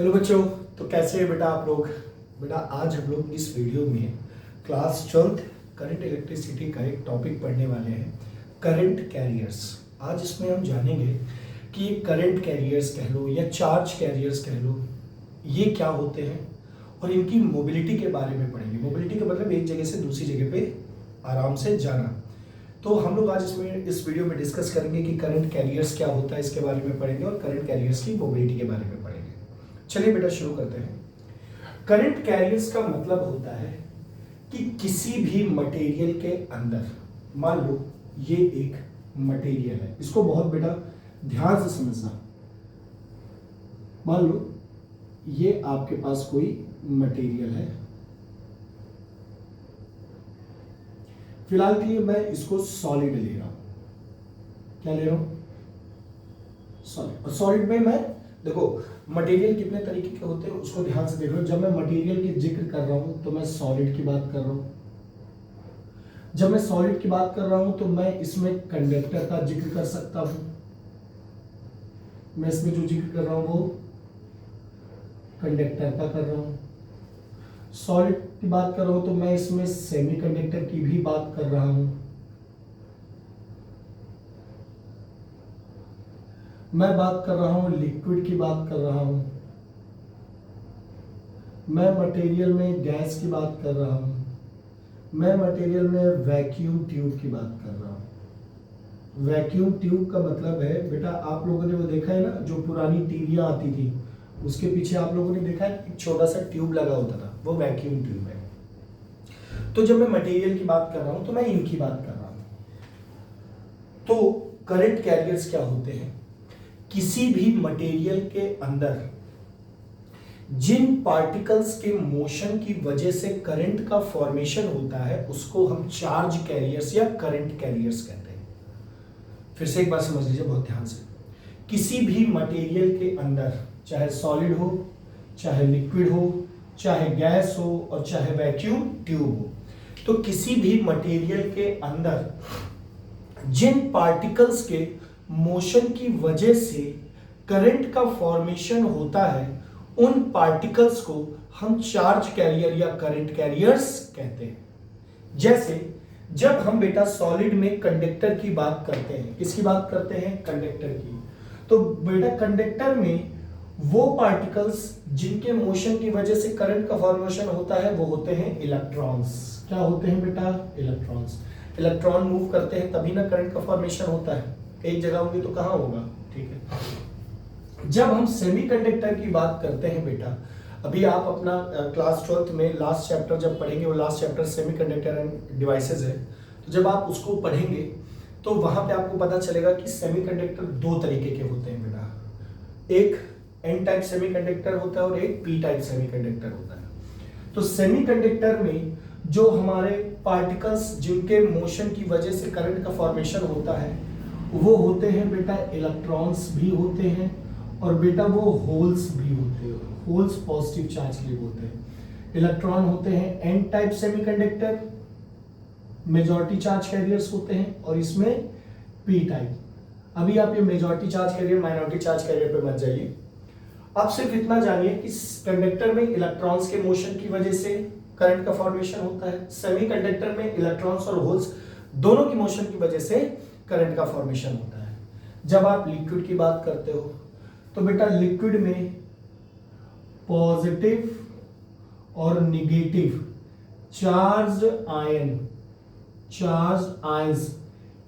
Hello बच्चों, तो कैसे हैं बेटा आप लोग। बेटा आज हम लोग इस वीडियो में क्लास 12th करंट इलेक्ट्रिसिटी का एक टॉपिक पढ़ने वाले हैं, करंट कैरियर्स। आज इसमें हम जानेंगे कि ये करंट कैरियर्स कह लो या चार्ज कैरियर्स कह लो, ये क्या होते हैं और इनकी मोबिलिटी के बारे में पढ़ेंगे। मोबिलिटी का मतलब एक जगह से दूसरी जगह पे आराम से जाना। तो हम लोग आज इस वीडियो में डिस्कस करेंगे कि करंट कैरियर्स क्या होता है, इसके बारे में पढ़ेंगे और करंट कैरियर्स की मोबिलिटी के बारे में पढ़ेंगे। चलिए बेटा शुरू करते हैं। करंट कैरियर्स का मतलब होता है कि किसी भी मटेरियल के अंदर, मान लो ये एक मटेरियल है, इसको बहुत बेटा ध्यान से समझना। मान लो ये आपके पास कोई मटेरियल है, फिलहाल के लिए मैं इसको सॉलिड ले रहा हूं। क्या ले रहा हूं? सॉलिड। और सॉलिड में मैं देखो मटेरियल कितने तरीके के होते हैं उसको ध्यान से देख लो। जब मैं मटेरियल की जिक्र कर रहा हूं तो मैं सॉलिड की बात कर रहा हूं। जब मैं सॉलिड की बात कर रहा हूं तो मैं इसमें कंडक्टर का जिक्र कर सकता हूं। मैं इसमें जो जिक्र कर रहा हूं वो कंडक्टर का कर रहा हूं। सॉलिड की बात कर रहा हूं तो मैं इसमें सेमीकंडक्टर की भी बात कर रहा हूं। मैं बात कर रहा हूं लिक्विड की बात कर रहा हूं। मैं मटेरियल में गैस की बात कर रहा हूं। मैं मटेरियल में वैक्यूम ट्यूब की बात कर रहा हूं। वैक्यूम ट्यूब का मतलब है बेटा, आप लोगों ने वो देखा है ना, जो पुरानी टीवियां आती थी उसके पीछे आप लोगों ने देखा है एक छोटा सा ट्यूब लगा होता था, वो वैक्यूम ट्यूब है। तो जब मैं मटेरियल की बात कर रहा हूं तो मैं इनकी बात कर रहा हूं। तो करंट कैरियर्स क्या होते हैं? किसी भी मटेरियल के अंदर जिन पार्टिकल्स के मोशन की वजह से करंट का फॉर्मेशन होता है उसको हम चार्ज कैरियर्स या करंट कैरियर्स कहते हैं। फिर से एक बार समझ लीजिए बहुत ध्यान से। किसी भी मटेरियल के अंदर, चाहे सॉलिड हो, चाहे लिक्विड हो, चाहे गैस हो और चाहे वैक्यूम ट्यूब हो, तो किसी भी मटेरियल के अंदर जिन पार्टिकल्स के मोशन की वजह से करंट का फॉर्मेशन होता है उन पार्टिकल्स को हम चार्ज कैरियर या करंट कैरियर्स कहते हैं। जैसे जब हम बेटा सॉलिड में कंडक्टर की बात करते हैं, किसकी बात करते हैं? कंडक्टर की। तो बेटा कंडक्टर में वो पार्टिकल्स जिनके मोशन की वजह से करंट का फॉर्मेशन होता है वो होते हैं इलेक्ट्रॉन्स। क्या होते हैं बेटा? इलेक्ट्रॉन्स। इलेक्ट्रॉन मूव करते हैं तभी ना करंट का फॉर्मेशन होता है। एक जगह होंगे तो कहां होगा? ठीक है। जब हम सेमीकंडक्टर की बात करते हैं बेटा, अभी आप अपना क्लास 12th में लास्ट चैप्टर जब पढ़ेंगे, वो last chapter semiconductor end devices है, तो जब आप उसको पढ़ेंगे तो वहां पे आपको पता चलेगा कि सेमीकंडक्टर दो तरीके के होते हैं बेटा। एक एन टाइप सेमीकंडक्टर होता है और एक पी टाइप सेमीकंडक्टर होता है। तो सेमीकंडक्टर में जो हमारे पार्टिकल्स जिनके मोशन की वजह से करंट का फॉर्मेशन होता है वो होते हैं बेटा इलेक्ट्रॉन्स भी होते हैं और बेटा वो होल्स भी होते हैं। होल्स पॉजिटिव चार्ज के होते हैं। इलेक्ट्रॉन होते हैं N type semiconductor, majority charge carriers होते हैं, और इसमें पी टाइप। अभी आप ये majority charge carrier minority charge carrier पे मत जाइए, आप सिर्फ इतना जानिए कि कंडक्टर में इलेक्ट्रॉन्स के मोशन की वजह से करंट का फॉर्मेशन होता है, सेमीकंडक्टर में इलेक्ट्रॉन्स और होल्स दोनों की मोशन की वजह से करंट का फॉर्मेशन होता है। जब आप लिक्विड की बात करते हो तो बेटा लिक्विड में पॉजिटिव और नेगेटिव चार्ज आयंस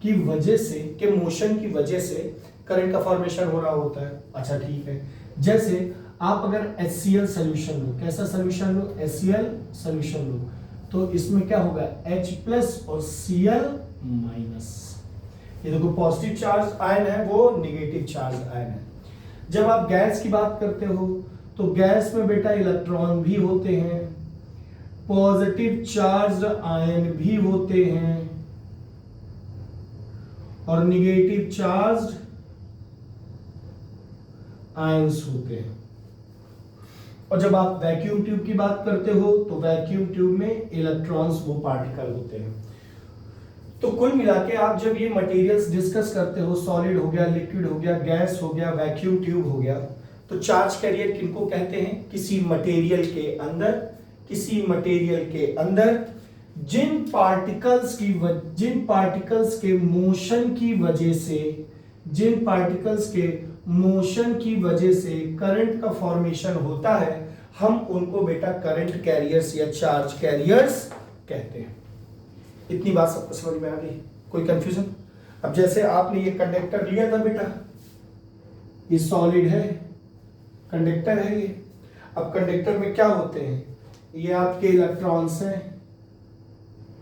की वजह से, के मोशन की वजह से करंट का फॉर्मेशन हो रहा होता है। अच्छा ठीक है। जैसे आप अगर HCl सॉल्यूशन लो, कैसा सॉल्यूशन लो? HCl सॉल्यूशन लो, तो इसमें क्या होगा? H+ और Cl-। ये देखो पॉजिटिव चार्ज आयन है, वो नेगेटिव चार्ज आयन है। जब आप गैस की बात करते हो तो गैस में बेटा इलेक्ट्रॉन भी होते हैं, पॉजिटिव चार्ज आयन भी होते हैं और नेगेटिव चार्ज आयंस होते हैं। और जब आप वैक्यूम ट्यूब की बात करते हो तो वैक्यूम ट्यूब में इलेक्ट्रॉन्स वो पार्टिकल होते हैं। तो कुल मिला के आप जब ये मटेरियल्स डिस्कस करते हो, सॉलिड हो गया, लिक्विड हो गया, गैस हो गया, वैक्यूम ट्यूब हो गया, तो चार्ज कैरियर किनको कहते हैं? किसी मटेरियल के अंदर जिन पार्टिकल्स के मोशन की वजह से करंट का फॉर्मेशन होता है, हम उनको बेटा करंट कैरियर्स या चार्ज कैरियर्स कहते हैं। इतनी बात सबको समझ में आ गई? कोई कंफ्यूजन? अब जैसे आपने ये कंडक्टर लिया था बेटा, ये सॉलिड है, कंडक्टर है ये। अब कंडक्टर में क्या होते हैं? ये आपके इलेक्ट्रॉन्स हैं।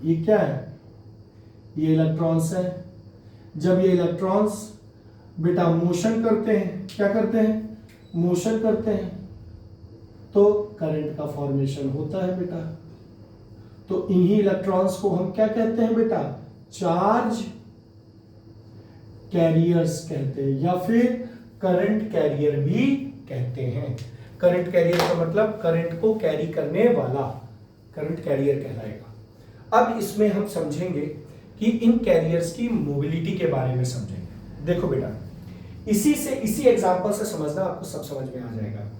ये क्या है? ये इलेक्ट्रॉन्स हैं। जब ये इलेक्ट्रॉन्स बेटा मोशन करते हैं, क्या करते हैं? मोशन करते हैं, तो करंट का फॉर्मेशन होता है बेटा। तो इन्हीं इलेक्ट्रॉन्स को हम क्या कहते हैं बेटा? चार्ज कैरियर्स कहते हैं, या फिर करंट कैरियर भी कहते हैं। करंट कैरियर का मतलब करंट को कैरी करने वाला, करंट कैरियर कहलाएगा। अब इसमें हम समझेंगे कि इन कैरियर्स की मोबिलिटी के बारे में समझेंगे। देखो बेटा, इसी एग्जांपल से समझना, आपको सब समझ में आ जाएगा।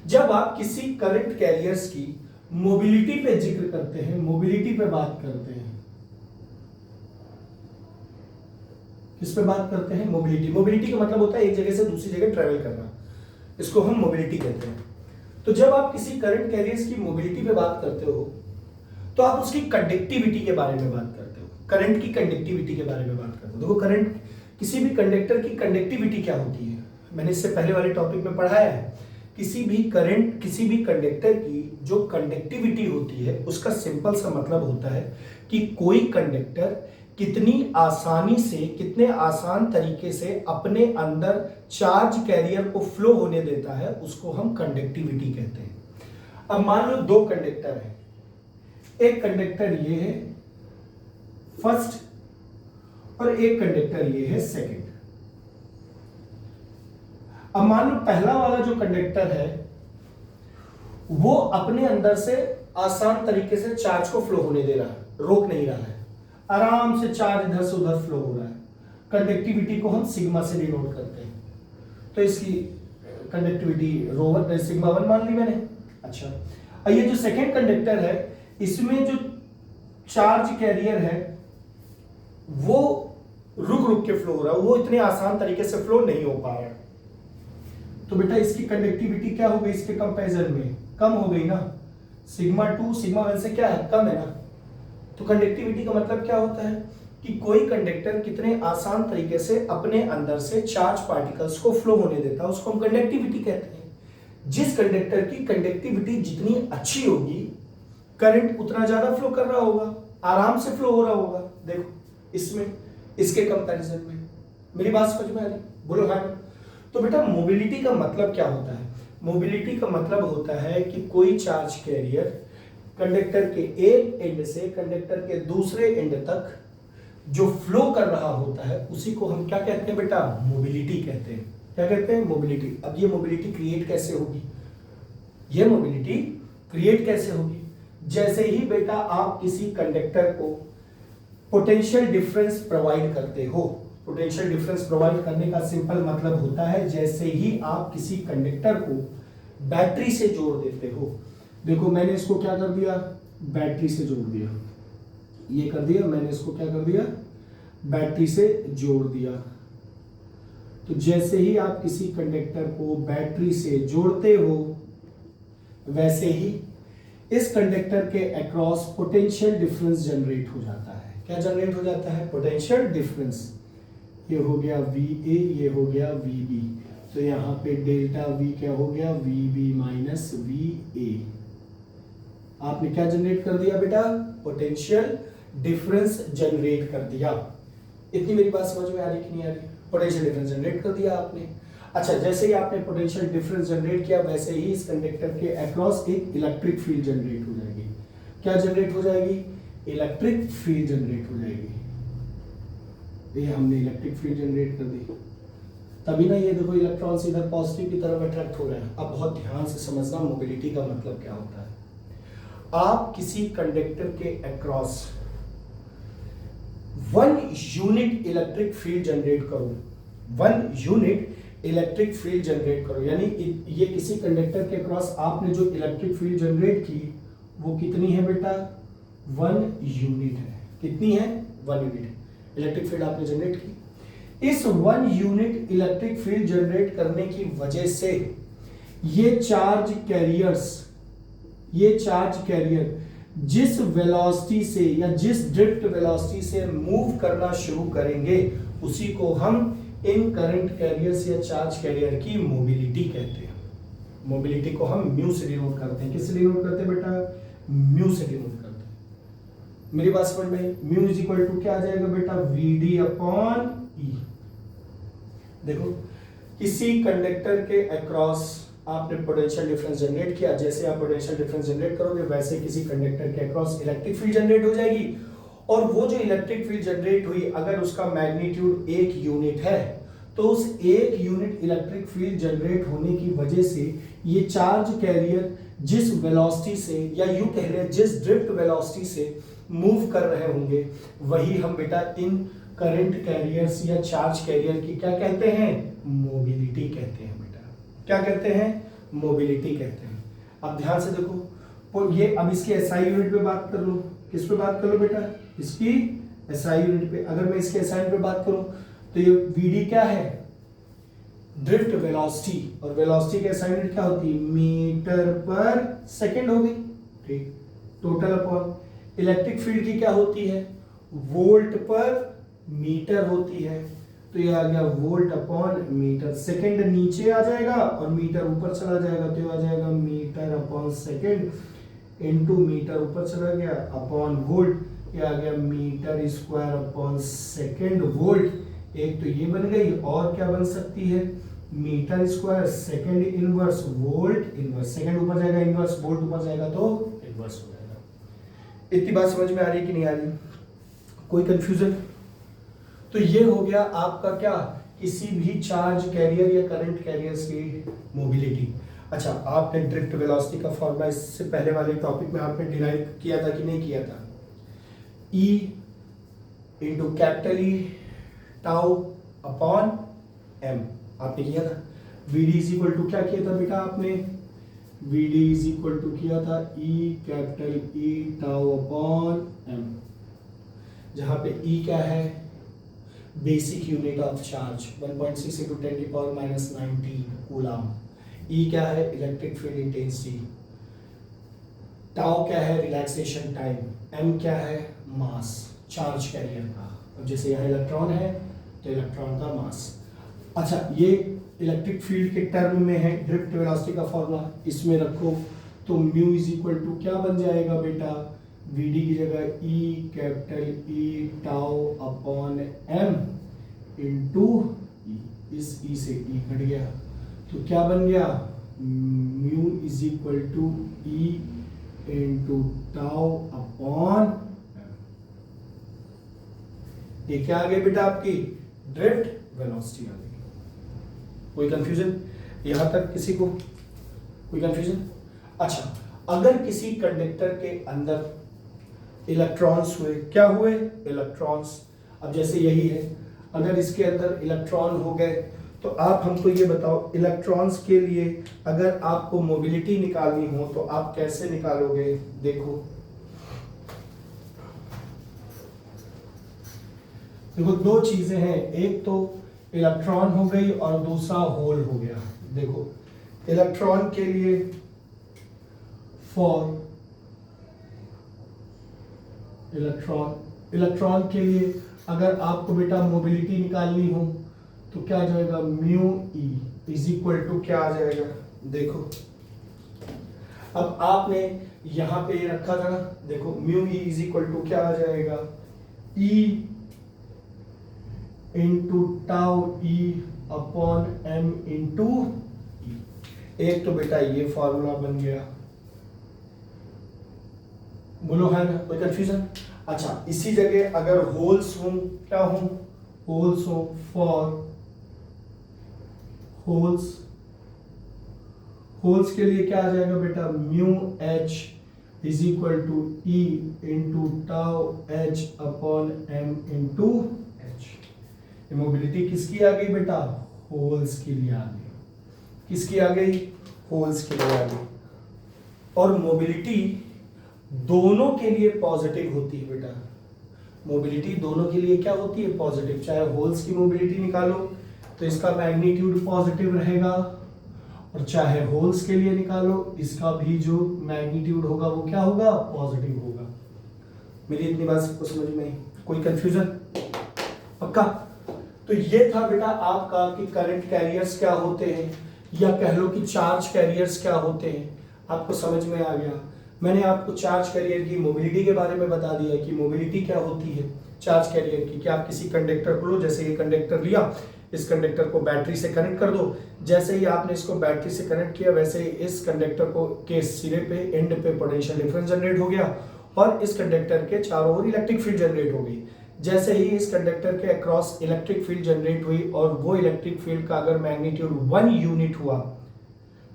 जब आप किसी करंट कैरियर्स की मोबिलिटी पे जिक्र करते हैं, मोबिलिटी पे बात करते हैं, किस पे बात करते हैं? मोबिलिटी। मोबिलिटी का मतलब होता है एक जगह से दूसरी जगह ट्रेवल करना, इसको हम मोबिलिटी कहते हैं। तो जब आप किसी करंट कैरियर्स की मोबिलिटी पे बात करते हो, तो आप उसकी कंडक्टिविटी के बारे में बात करते हो, करंट की कंडक्टिविटी के बारे में बात करते हो। देखो, करंट, किसी भी कंडक्टर की कंडक्टिविटी क्या होती है, मैंने इससे पहले वाले टॉपिक में पढ़ाया है। किसी भी कंडक्टर की जो कंडक्टिविटी होती है, उसका सिंपल सा मतलब होता है कि कोई कंडक्टर कितने आसान तरीके से अपने अंदर चार्ज कैरियर को फ्लो होने देता है, उसको हम कंडक्टिविटी कहते हैं। अब मान लो दो कंडक्टर हैं, एक कंडक्टर ये है फर्स्ट और एक कंडक्टर ये है सेकंड। अब मान लो पहला वाला जो कंडक्टर है वो अपने अंदर से आसान तरीके से चार्ज को फ्लो होने दे रहा है, रोक नहीं रहा है, आराम से चार्ज इधर से उधर फ्लो हो रहा है। कंडक्टिविटी को हम सिग्मा से डिनोट करते हैं, तो इसकी कंडक्टिविटी ρ1 सिग्मा 1 मान ली मैंने। अच्छा, और ये जो सेकेंड कंडक्टर है, इसमें जो चार्ज कैरियर है वो रुक रुक के फ्लो हो रहा है, वो इतने आसान तरीके से फ्लो नहीं हो पा रहा है। तो बेटा इसकी कंडक्टिविटी क्या हो गई? इसके कंपैरिजन में कम हो गई ना। सिग्मा 2 सिग्मा 1 से क्या है? कम है ना। तो कंडक्टिविटी का मतलब क्या होता है कि कोई कंडक्टर कितने आसान तरीके से अपने अंदर से चार्ज पार्टिकल्स को फ्लो होने देता है, उसको हम कंडक्टिविटी कहते हैं। जिस कंडक्टर की कंडक्टिविटी जितनी अच्छी होगी, करंट उतना ज्यादा फ्लो कर रहा होगा, आराम से फ्लो हो रहा होगा। देखो इसमें, इसके कंपैरिजन में। मेरी बात समझ में आ रही? बोलो हाँ। तो बेटा मोबिलिटी का मतलब क्या होता है? मोबिलिटी का मतलब होता है कि कोई चार्ज कैरियर कंडक्टर के एक एंड से कंडक्टर के दूसरे एंड तक जो फ्लो कर रहा होता है, उसी को हम क्या कहते हैं बेटा? मोबिलिटी कहते हैं। क्या कहते हैं? मोबिलिटी। अब ये मोबिलिटी क्रिएट कैसे होगी? ये मोबिलिटी क्रिएट कैसे होगी? जैसे ही बेटा आप किसी कंडक्टर को पोटेंशियल डिफरेंस प्रोवाइड करते हो। पोटेंशियल डिफरेंस प्रोवाइड करने का सिंपल मतलब होता है जैसे ही आप किसी कंडक्टर को बैटरी से जोड़ देते हो। देखो मैंने इसको क्या कर दिया? बैटरी से जोड़ दिया, ये कर दिया मैंने, इसको क्या कर दिया? बैटरी से जोड़ दिया। तो जैसे ही आप किसी कंडक्टर को बैटरी से जोड़ते हो, वैसे ही इस कंडक्टर के अक्रॉस पोटेंशियल डिफरेंस जनरेट हो जाता है। क्या जनरेट हो जाता है? Potential difference. ये हो गया VA, ये हो गया VB। तो यहाँ पे डेल्टा V क्या हो गया? VB minus VA। आपने क्या जनरेट कर दिया बेटा? पोटेंशियल डिफरेंस जनरेट कर दिया। इतनी मेरी बात समझ में आ रही कि नहीं आ रही? पोटेंशियल डिफरेंस जनरेट कर दिया आपने। अच्छा, जैसे ही आपने पोटेंशियल डिफरेंस जनरेट किया, वैसे ही इस कंडक्टर के अक्रॉस एक इलेक्ट्रिक फील्ड जनरेट हो जाएगी। क्या जनरेट हो जाएगी? इलेक्ट्रिक फील्ड जनरेट हो जाएगी। ये हमने इलेक्ट्रिक फील्ड जनरेट कर दी, तभी ना ये देखो इलेक्ट्रॉन्स इधर पॉजिटिव की तरफ अट्रैक्ट हो रहे हैं। अब बहुत ध्यान से समझना मोबिलिटी का मतलब क्या होता है। आप किसी कंडक्टर के across 1 unit electric field generate करो, 1 यूनिट इलेक्ट्रिक फील्ड जनरेट करो, यानी ये किसी कंडक्टर के क्रॉस आपने जो इलेक्ट्रिक फील्ड जनरेट की वो कितनी है बेटा, 1 यूनिट है। कितनी है, 1 यूनिट इलेक्ट्रिक फील्ड आपने जनरेट की। इस 1 यूनिट इलेक्ट्रिक फील्ड जनरेट करने की वजह से ये चार्ज कैरियर जिस वेलोसिटी से या जिस ड्रिफ्ट वेलोसिटी से मूव करना शुरू करेंगे उसी को हम इन करंट कैरियर्स या चार्ज कैरियर की मोबिलिटी कहते हैं। मोबिलिटी को हम म्यू से डिनोट करते हैं। किससे डिनोट करते हैं बेटा, म्यू से डिनोट करते हैं। मेरी बात समझ में, म्यू इज इक्वल टू क्या आ जाएगा बेटा, वीडी अपॉन ई। देखो किसी कंडक्टर के अक्रॉस आपने पोटेंशियल डिफरेंस जनरेट किया, जैसे आप पोटेंशियल डिफरेंस जनरेट करोगे वैसे किसी कंडक्टर के अक्रॉस इलेक्ट्रिक फील्ड जनरेट हो जाएगी। और वो जो इलेक्ट्रिक फील्ड जनरेट हुई अगर उसका मैग्नीट्यूड 1 यूनिट है तो उस 1 यूनिट इलेक्ट्रिक फील्ड जनरेट होने की वजह से ये चार्ज कैरियर जिस वेलोसिटी से या यूं कह रहे हैं जिस ड्रिफ्ट वेलोसिटी से मूव कर रहे होंगे वही हम बेटा इन करंट कैरियर्स या चार्ज कैरियर की क्या कहते हैं, मोबिलिटी कहते हैं। क्या कहते हैं, मोबिलिटी कहते हैं। अब ध्यान से देखो ये, अब इसकी एसआई यूनिट पे बात कर लो। किस पे बात कर लो बेटा, इसकी एसआई यूनिट पे। अगर मैं इसके एसआई पे बात करूं तो ये वीडी क्या है, ड्रिफ्ट वेलोसिटी, और वेलोसिटी की एसआई यूनिट क्या होती है, मीटर पर सेकंड हो गई, ठीक। टोटल अपॉन इलेक्ट्रिक फील्ड की क्या होती है, वोल्ट पर मीटर होती है, तो ये आ गया वोल्ट अपॉन मीटर। सेकंड नीचे आ जाएगा और मीटर ऊपर चला जाएगा, तो ये आ जाएगा metre upon second into metre ऊपर चला गया अपॉन वोल्ट, ये आ गया metre square upon second volt. एक तो ये बन गई, और क्या बन सकती है, metre square second inverse volt inverse. Second ऊपर जाएगा इनवर्स, वोल्ट ऊपर जाएगा तो इनवर्स हो जाएगा। इतनी बात समझ में आ रही है कि नहीं आ रही, कोई कंफ्यूजन? तो ये हो गया आपका क्या, किसी भी चार्ज कैरियर या करंट कैरियर्स की मोबिलिटी। अच्छा, आपने ड्रिफ्ट वेलोसिटी का फॉर्मूला इससे पहले वाले टॉपिक में आपने डिराइव किया था कि नहीं किया था, E into capital E tau upon m आपने किया था। VD इज इक्वल टू क्या किया था बेटा आपने, VD इज इक्वल टू किया था E capital E tau upon m, जहां पे E क्या है, basic unit of charge 1.6 into 10 की पावर -19 कूलम। E क्या है, इलेक्ट्रिक फील्ड इंटेंसिटी। टाउ क्या है, रिलैक्सेशन टाइम। M क्या है, मास चार्ज कैरियर का। अब जैसे यहाँ इलेक्ट्रॉन है तो इलेक्ट्रॉन का मास। अच्छा, ये इलेक्ट्रिक फील्ड के टर्म में है, ड्रिफ्ट वेलोसिटी का फॉर्मूला इसमें रखो तो म्यू इज इक्वल टू क्या बन जाएगा बेटा, VD की जगह E capital E tau upon M into E, इस E से E कट गया तो क्या बन गया, mu is equal to E into tau upon M। ये क्या आ गई बेटा आपकी, ड्रिफ्ट वेलोसिटी आ गई। कोई कंफ्यूजन यहां तक, किसी को कोई कंफ्यूजन? अच्छा, अगर किसी कंडक्टर के अंदर इलेक्ट्रॉन्स हुए, क्या हुए, इलेक्ट्रॉन्स। अब जैसे यही है, अगर इसके अंदर इलेक्ट्रॉन हो गए तो आप हमको ये बताओ, इलेक्ट्रॉन्स के लिए अगर आपको मोबिलिटी निकालनी हो तो आप कैसे निकालोगे। देखो दो चीजें हैं, एक तो इलेक्ट्रॉन हो गई और दूसरा होल हो गया। देखो इलेक्ट्रॉन के लिए फॉर इलेक्ट्रॉन के लिए अगर आपको बेटा मोबिलिटी निकालनी हो तो क्या आ जाएगा, mu E is equal to क्या आ जाएगा, देखो अब आपने यहां पे ये रखा था ना, देखो mu E is equal to क्या आ जाएगा, E into tau E upon M into E. एक तो बेटा ये फॉर्मूला बन गया, बोलो है ना, कोई कंफ्यूजन? अच्छा, इसी जगह अगर होल्स हो, क्या हो, होल्स हो, फॉर होल्स के लिए क्या आ जाएगा बेटा, mu H is equal to E into tau H upon M into H. Mobility किसकी आ गई बेटा, होल्स के लिए आ गई। किसकी आ गई? होल्स के लिए आ गई। और मोबिलिटी दोनों के लिए पॉजिटिव होती है बेटा। मोबिलिटी दोनों के लिए क्या होती है? पॉजिटिव। चाहे होल्स की मोबिलिटी निकालो तो इसका मैग्नीट्यूड पॉजिटिव रहेगा, और चाहे होल्स के लिए निकालो इसका भी जो मैग्नीट्यूड होगा वो क्या होगा? पॉजिटिव होगा। मेरी इतनी बात सबको समझ में आई? कोई कंफ्यूजन? पक्का? तो ये था बेटा आपका कि करंट कैरियर्स क्या होते हैं, या कह लो कि चार्ज कैरियर्स क्या होते हैं। आपको समझ में आ गया। मैंने आपको चार्ज कैरियर की मोबिलिटी के बारे में बता दिया कि मोबिलिटी क्या होती है चार्ज कैरियर की। कि आप किसी कंडक्टर को लो, जैसे ये कंडक्टर लिया, इस कंडक्टर को बैटरी से कनेक्ट कर दो। जैसे ही आपने इसको बैटरी से कनेक्ट किया वैसे ही इस कंडक्टर को के सिरे पे, एंड पे पोटेंशियल डिफरेंस जनरेट हो गया, और इस कंडक्टर के चारों ओर इलेक्ट्रिक फील्ड जनरेट हो गई। जैसे ही इस कंडक्टर के अक्रॉस इलेक्ट्रिक फील्ड जनरेट हुई, और वो इलेक्ट्रिक फील्ड का अगर मैग्नीट्यूड 1 यूनिट हुआ,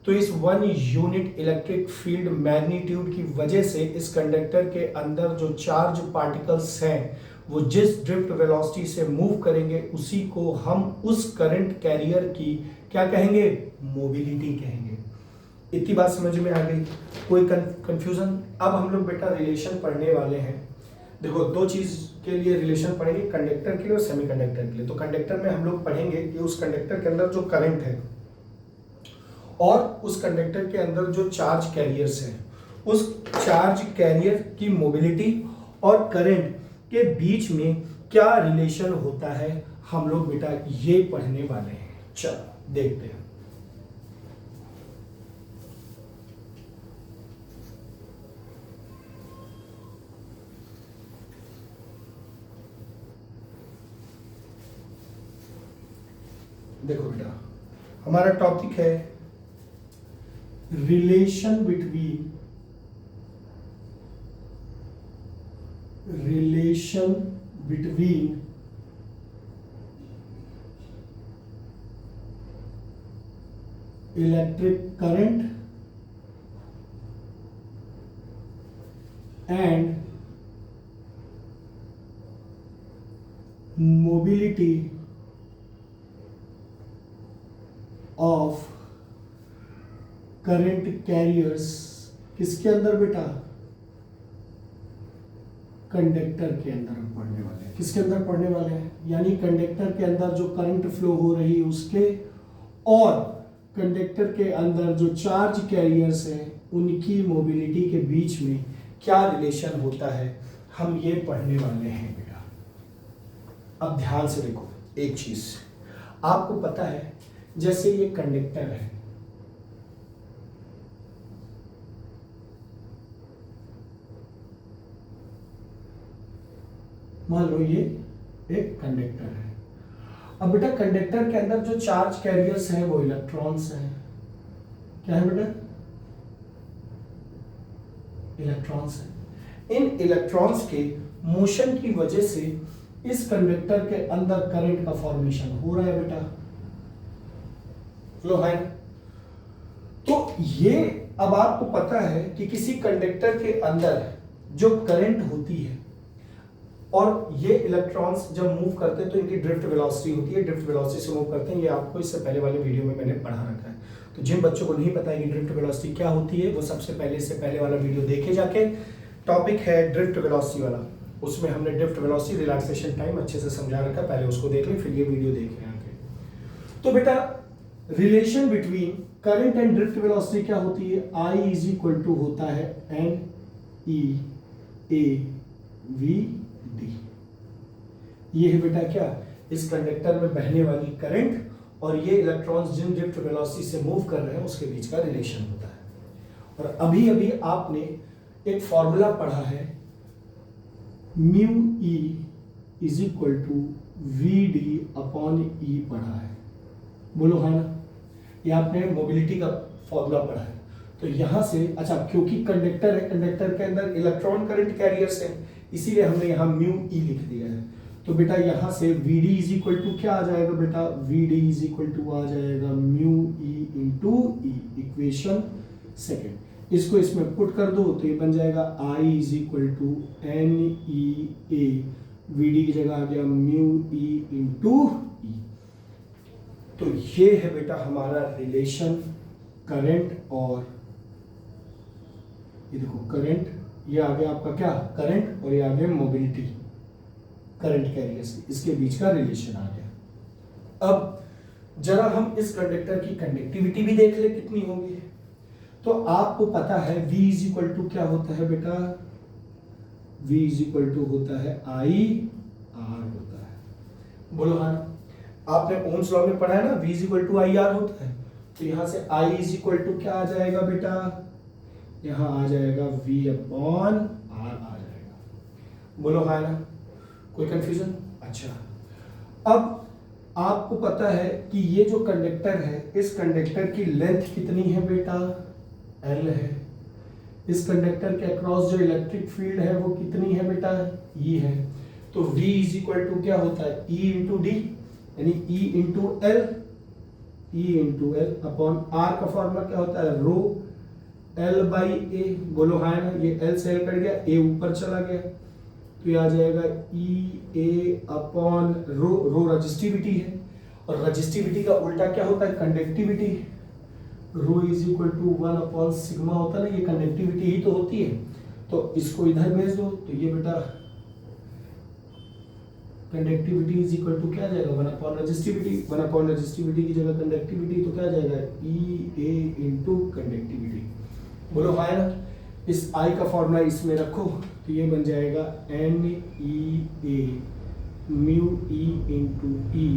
तो इस 1 यूनिट इलेक्ट्रिक फील्ड मैग्नीट्यूड की वजह से इस कंडक्टर के अंदर जो चार्ज पार्टिकल्स हैं वो जिस ड्रिफ्ट वेलोसिटी से मूव करेंगे उसी को हम उस करंट कैरियर की क्या कहेंगे? मोबिलिटी कहेंगे। इतनी बात समझ में आ गई? कोई कंफ्यूजन? अब हम लोग बेटा रिलेशन पढ़ने वाले हैं। देखो, दो चीज के लिए रिलेशन पढ़ेंगे, कंडक्टर के लिए और सेमीकंडक्टर के लिए। तो कंडक्टर में हम लोग पढ़ेंगे कि उस कंडक्टर के अंदर जो करंट है और उस कंडक्टर के अंदर जो चार्ज कैरियर्स हैं, उस चार्ज कैरियर की मोबिलिटी और करंट के बीच में क्या रिलेशन होता है, हम लोग बेटा ये पढ़ने वाले हैं। चलो देखते हैं। देखो बेटा, हमारा टॉपिक है relation between electric current and mobility of current carriers. किसके अंदर बेटा? कंडक्टर के अंदर हम पढ़ने वाले हैं। किसके अंदर पढ़ने वाले हैं? यानी कंडक्टर के अंदर जो करंट फ्लो हो रही है उसके, और कंडक्टर के अंदर जो चार्ज कैरियर्स हैं उनकी मोबिलिटी के बीच में क्या रिलेशन होता है, हम ये पढ़ने वाले हैं बेटा। अब ध्यान से देखो एक चीज, आपको पता है जैसे ये कंडक्टर है, मान लो ये एक कंडक्टर है। अब बेटा कंडक्टर के अंदर जो चार्ज कैरियर्स हैं वो इलेक्ट्रॉन्स हैं। क्या है बेटा? इलेक्ट्रॉन्स हैं। इन इलेक्ट्रॉन्स के मोशन की वजह से इस कंडक्टर के अंदर करंट का फॉर्मेशन हो रहा है बेटा। लो है। तो ये अब आपको पता है कि किसी कंडक्टर के अंदर जो करंट होती है और ये इलेक्ट्रॉन्स जब मूव करते हैं तो इनकी ड्रिफ्ट वेलोसिटी होती है, ड्रिफ्ट वेलोसिटी से मूव करते हैं। ये आपको इससे पहले वाले वीडियो में मैंने पढ़ा रखा है। तो जिन बच्चों को नहीं पता है कि ड्रिफ्ट वेलोसिटी क्या होती है वो सबसे पहले वाला वीडियो देखे जाके। टॉपिक है ड्रिफ्ट वेलोसिटी वाला, उसमें हमने ड्रिफ्ट वेलोसिटी, रिलैक्सेशन टाइम अच्छे से समझा रखा है, पहले उसको देख लें फिर ये वीडियो देखें आगे। तो बेटा relation between current and drift velocity क्या होती है? I इज इक्वल टू होता है NE/AV/d। ये है बेटा क्या? इस कंडक्टर में बहने वाली करंट और ये इलेक्ट्रॉन्स जिन ड्रिफ्ट वेलोसिटी से मूव कर रहे हैं उसके बीच का रिलेशन होता है। और अभी अभी आपने एक फॉर्मूला पढ़ा है μE is equal to VD/E पढ़ा है, बोलो है ना? ये आपने मोबिलिटी का फॉर्मूला पढ़ा है। तो यहां से अच्छा, क्योंकि कंडक्टर है, कंडक्टर के अंदर इलेक्ट्रॉन करंट कैरियर्स है, इसीलिए हमने यहाँ μE लिख दिया है। तो बेटा यहां से VD इज इक्वल टू क्या आ जाएगा बेटा? VD इज इक्वल टू आ जाएगा μE into E, equation second. इसको इसमें पुट कर दो तो ये बन जाएगा I is equal to NEA, VD की जगह आ गया μE इंटू E। तो ये है बेटा हमारा रिलेशन करंट और ये देखो करंट, ये आ गया आपका क्या करंट और ये आ गया मोबिलिटी करंट कैरियर्स, इसके बीच का रिलेशन आ गया। अब जरा हम इस कंडक्टर की कंडक्टिविटी भी देख ले कितनी होगी। तो आपको पता है V इज इक्वल टू क्या होता है बेटा, V इज इक्वल टू होता है I R होता है। बोलो हाँ, आपने ओम्स लॉ में पढ़ा है ना, V is equal to I R होता है। तो यहां से I इज इक्वल टू क्या आ जाएगा बेटा, यहां आ जाएगा V अपॉन R आ जाएगा। बोलो हाँ ना, कोई कंफ्यूजन? अच्छा, अब आपको पता है कि ये जो कंडक्टर है, इस कंडक्टर की लेंथ कितनी है बेटा, L है। इस कंडक्टर के अक्रॉस जो इलेक्ट्रिक फील्ड है वो कितनी है बेटा, E है। तो V इज इक्वल टू क्या होता है, E इंटू डी, यानी E into L, E into L upon R का फॉर्मूला क्या होता है, रो L बाई ए। बोलो हाँ ना, ये L से L कट गया, A ऊपर चला गया, तो ये आ जाएगा E A upon rho, rho resistivity है और रजिस्टिविटी का उल्टा क्या होता है, conductivity. Rho is equal to 1 upon sigma होता है ना, ये कंडक्टिविटी ही तो होती है। तो इसको इधर भेज दो, तो ये बेटा कंडक्टिविटी इज इक्वल टू क्या आ जाएगा, 1 अपॉन रजिस्टिविटी। 1 अपॉन रजिस्टिविटी की जगह कंडक्टिविटी, तो क्या आ जाएगा, E A इंटू कंडक्टिविटी। बोलो हाँ ना, इस I का फॉर्मूला इसमें रखो, तो ये बन जाएगा N E A mu E into E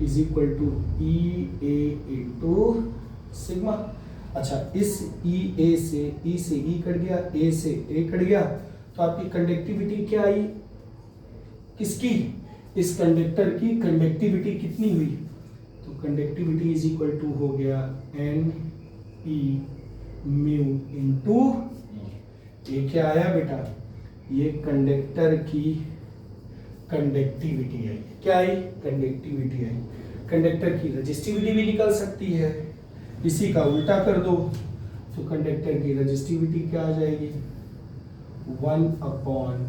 is equal to E A into sigma. अच्छा, इस E से E कट गया, A से A कट गया, तो आपकी कंडक्टिविटी क्या आई, किसकी, इस कंडक्टर की कंडक्टिविटी कितनी हुई, तो कंडक्टिविटी इज इक्वल टू हो गया N E म्यू इंटू ये क्या आया बेटा, ये कंडक्टर की कंडक्टिविटी आई। क्या आई, कंडक्टिविटी आई। कंडक्टर की रजिस्टिविटी भी निकल सकती है, इसी का उल्टा कर दो, तो कंडक्टर की रजिस्टिविटी क्या आ जाएगी, 1 upon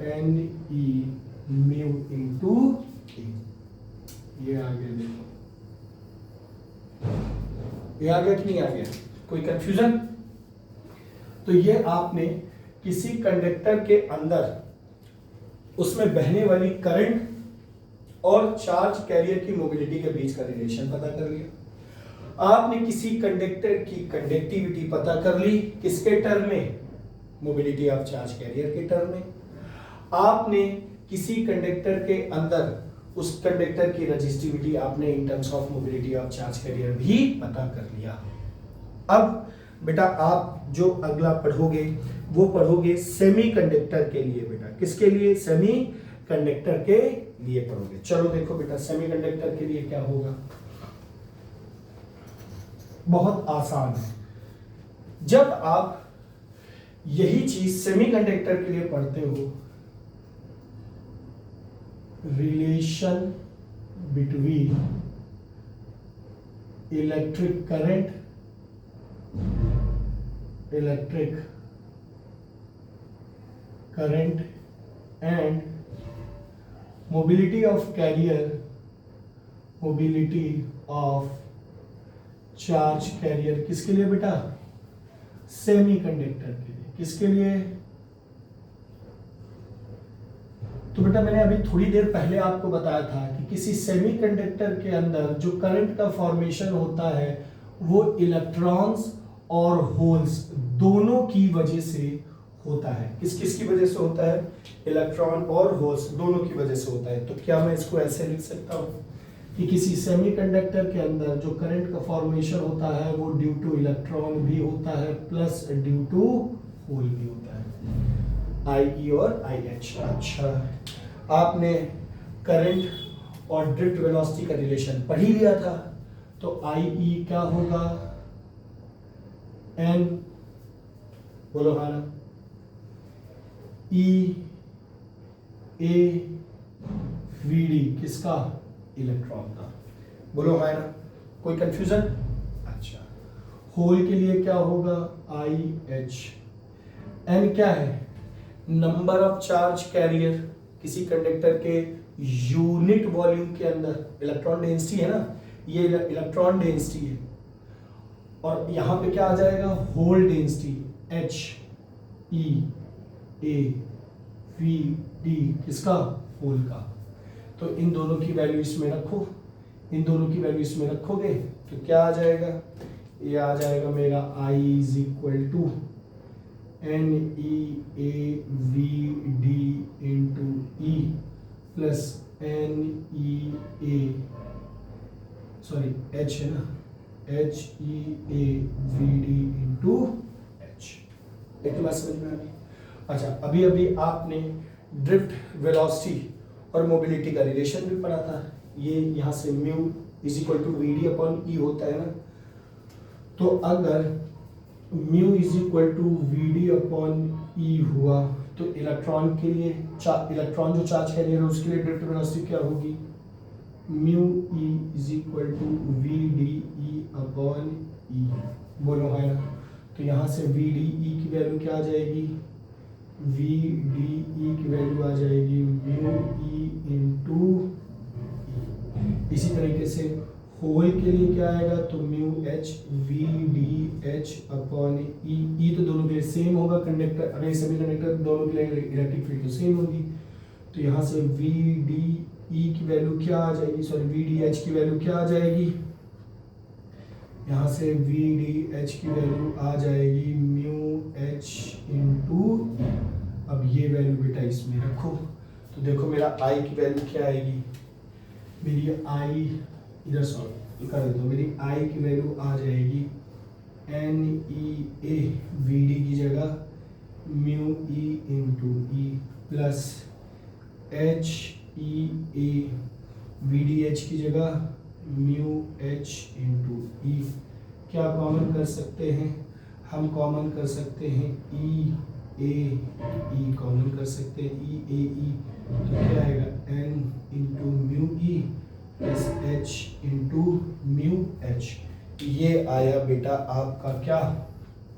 N E mu into A. ये आ गया, देखो ये आ गया कि नहीं आ गया, कोई कंफ्यूजन? तो ये आपने किसी कंडक्टर के अंदर उसमें बहने वाली करंट और चार्ज कैरियर की मोबिलिटी के बीच का रिलेशन पता कर लिया। आपने किसी कंडक्टर की कंडक्टिविटी पता कर ली, किसके टर्म में, मोबिलिटी ऑफ चार्ज कैरियर के टर्म में। आपने किसी कंडक्टर के अंदर उस कंडक्टर की रजिस्टिविटी आपने in terms of mobility of charge career भी पता कर लिया। अब बेटा आप जो अगला पढ़ोगे वो पढ़ोगे सेमीकंडक्टर के लिए। बेटा किसके लिए, सेमीकंडक्टर के लिए पढ़ोगे। चलो देखो बेटा सेमीकंडक्टर के लिए क्या होगा, बहुत आसान है। जब आप यही चीज सेमीकंडक्टर के लिए पढ़ते हो, relation between electric current, and mobility of carrier, mobility of charge carrier, किसके लिए बेटा, सेमीकंडक्टर के लिए। किसके लिए, तो बेटा मैंने अभी थोड़ी देर पहले आपको बताया था कि किसी सेमीकंडक्टर के अंदर जो करंट का फॉर्मेशन होता है वो इलेक्ट्रॉन्स और होल्स दोनों की वजह से होता है। किस किस की वजह से होता है, इलेक्ट्रॉन और होल्स दोनों की वजह से होता है। तो क्या मैं इसको ऐसे लिख सकता हूं कि किसी सेमीकंडक्टर के अंदर जो करंट का फॉर्मेशन होता है वो ड्यू टू इलेक्ट्रॉन भी होता है प्लस ड्यू टू होल भी होता है, IE और IH। अच्छा, आपने करंट और ड्रिफ्ट वेलोसिटी का रिलेशन पढ़ ही लिया था, तो IE क्या होगा, N, बोलो हाँ ना, E A VD किसका, इलेक्ट्रॉन का। बोलो हाँ ना, कोई कंफ्यूजन? अच्छा, होल के लिए क्या होगा, IH। N क्या है, नंबर ऑफ चार्ज कैरियर, किसी कंडक्टर के यूनिट वॉल्यूम के अंदर इलेक्ट्रॉन डेंसिटी है ना, ये इलेक्ट्रॉन डेंसिटी है, और यहां पे क्या आ जाएगा, hole density H E A V D, किसका, होल का। तो इन दोनों की वैल्यू इसमें रखो, इन दोनों की वैल्यू इसमें रखोगे तो क्या आ जाएगा, ये आ जाएगा मेरा I is equal to NeAVD into E plus H है ना, HeAVD इंटू H। एक बात समझ में आ गई। अच्छा, अभी अभी आपने ड्रिफ्ट वेलोसिटी और मोबिलिटी का रिलेशन भी पढ़ा था। ये यहाँ से mu is equal to V D upon E होता है ना, तो अगर mu is equal to V D upon E हुआ तो इलेक्ट्रॉन के लिए इलेक्ट्रॉन जो चार्ज कैरियर है उसके लिए ड्रिफ्ट वेलोसिटी क्या होगी, mu E is equal to V D E upon E, बोलो है ना। तो यहाँ से वी डी ई की वैल्यू क्या आ जाएगी, वी डी ई की वैल्यू आ जाएगी म्यू ई इंटू ई। इसी तरीके से होल के लिए क्या आएगा, तो mu H V D H upon E. E तो दोनों के लिए सेम होगा, कंडक्टर अरे सेमी कंडक्टर दोनों के लिए इलेक्ट्रिक फील्ड तो सेम होगी। तो यहाँ से वी डी ई की वैल्यू क्या आ जाएगी, सॉरी वी डी एच की वैल्यू क्या आ जाएगी, यहाँ से वी डी एच की वैल्यू आ जाएगी म्यू एच इंटू। अब ये वैल्यू बेटा इसमें रखो, तो देखो मेरा आई की वैल्यू क्या आएगी, मेरी आई इधर सॉल्व कर देता हूँ, मेरी आई की वैल्यू आ जाएगी N E A V D की जगह mu E into E plus H E A V D H की जगह म्यू एच इंटू ई। क्या कॉमन कर सकते हैं, हम कॉमन कर सकते हैं ई ए ई कॉमन कर सकते हैं, ई ए ई, तो क्या आएगा N into mu E plus H into mu H. ये आया बेटा आपका क्या,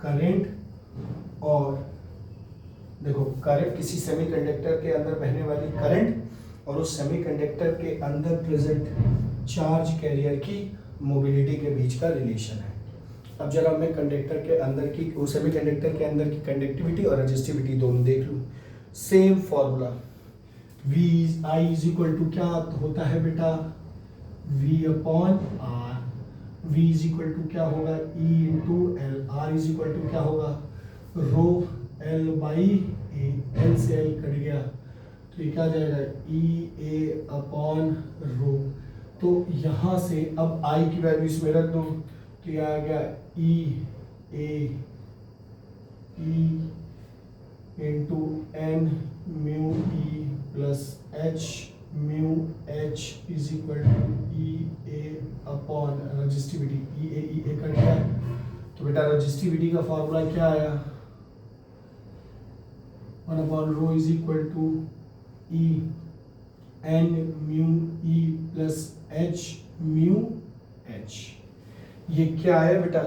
करंट। और देखो करंट किसी सेमीकंडक्टर के अंदर बहने वाली करंट और उस सेमीकंडक्टर के अंदर प्रेजेंट चार्ज कैरियर की मोबिलिटी के बीच का रिलेशन है। अब जरा मैं कंडक्टर के अंदर की सेमीकंडक्टर के अंदर की कंडक्टिविटी और रेजिस्टिविटी दोनों देख लूँ। Same formula V I is equal to क्या होता है बेटा, V upon R। V is equal to क्या होगा, E into L. R is equal to क्या होगा, rho L by A, L से L कट गया तो ये क्या आ जाएगा, E A अपॉन रो। तो यहाँ से अब I की वैल्यू इसमें रख दो, तो ये आ गया E A E into N mu E plus H mu H is equal to E A upon resistivity, E A cut गया तो बेटा रजिस्टिविटी का फॉर्मूला क्या आया, 1 upon rho is equal to E N mu E plus H mu H. ये क्या आया बेटा,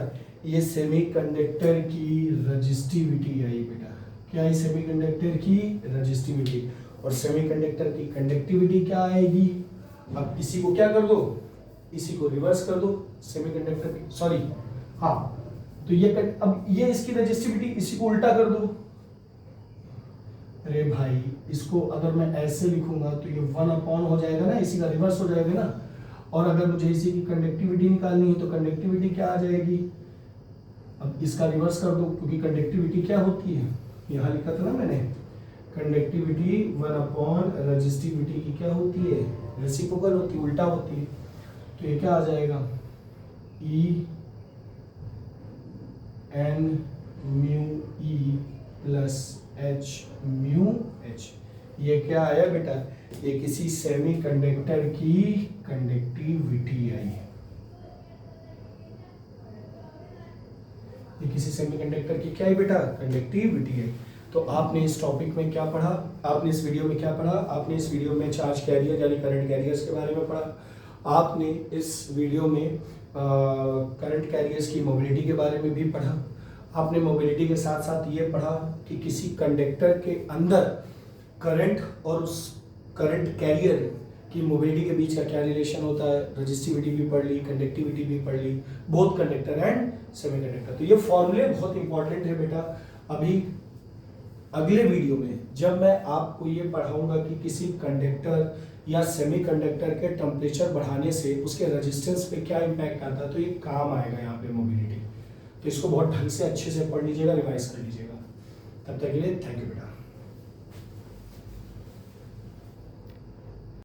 ये सेमीकंडक्टर की रजिस्टिविटी आई बेटा। क्या है, सेमीकंडक्टर की रजिस्टिविटी। और सेमीकंडक्टर की कंडक्टिविटी क्या आएगी, अब इसी को क्या कर दो, इसी को रिवर्स कर दो, सेमीकंडक्टर की सॉरी हाँ, तो ये अब ये इसकी रजिस्टिविटी, इसी को उल्टा कर दो। अरे भाई इसको अगर मैं ऐसे लिखूंगा तो ये 1 अपॉन हो जाएगा ना, इसी का रिवर्स हो जाएगा ना। और अगर मुझे इसी की कंडक्टिविटी निकालनी है तो कंडक्टिविटी क्या आ जाएगी, अब इसका रिवर्स कर दो, क्योंकि कंडक्टिविटी क्या होती है, यहाँ लिखा था ना मैंने, कंडक्टिविटी 1 अपॉन रेजिस्टिविटी की क्या होती है, रेसिप्रोकल होती है, उल्टा होती है। तो ये क्या आ जाएगा, E N mu E plus H mu H. ये क्या आया बेटा, ये किसी सेमीकंडक्टर की कंडक्टिविटी आई है। ये किसी सेमीकंडक्टर की क्या है बेटा, कंडक्टिविटी है। तो आपने इस टॉपिक में क्या पढ़ा, आपने इस वीडियो में क्या पढ़ा, आपने इस वीडियो में चार्ज कैरियर यानी करंट कैरियर्स के बारे में पढ़ा। आपने इस वीडियो में करंट कैरियर्स की मोबिलिटी के बारे में भी पढ़ा। आपने मोबिलिटी के साथ साथ ये पढ़ा कि किसी कंडक्टर के अंदर करंट और उस करंट कैरियर कि मोबिलिटी के बीच का क्या रिलेशन होता है, रजिस्टिविटी भी पढ़ ली, कंडक्टिविटी भी पढ़ ली, बोथ कंडक्टर एंड सेमीकंडक्टर। तो ये फॉर्मूले बहुत इंपॉर्टेंट है बेटा। अभी अगले वीडियो में जब मैं आपको ये पढ़ाऊंगा कि किसी कंडक्टर या सेमीकंडक्टर के टेम्परेचर बढ़ाने से उसके रेजिस्टेंस पे क्या इम्पैक्ट आता है, तो ये काम आएगा यहाँ पे मोबिलिटी। तो इसको बहुत ढंग से अच्छे से पढ़ लीजिएगा, रिवाइज कर लीजिएगा। तब तक के लिए थैंक यू बेटा।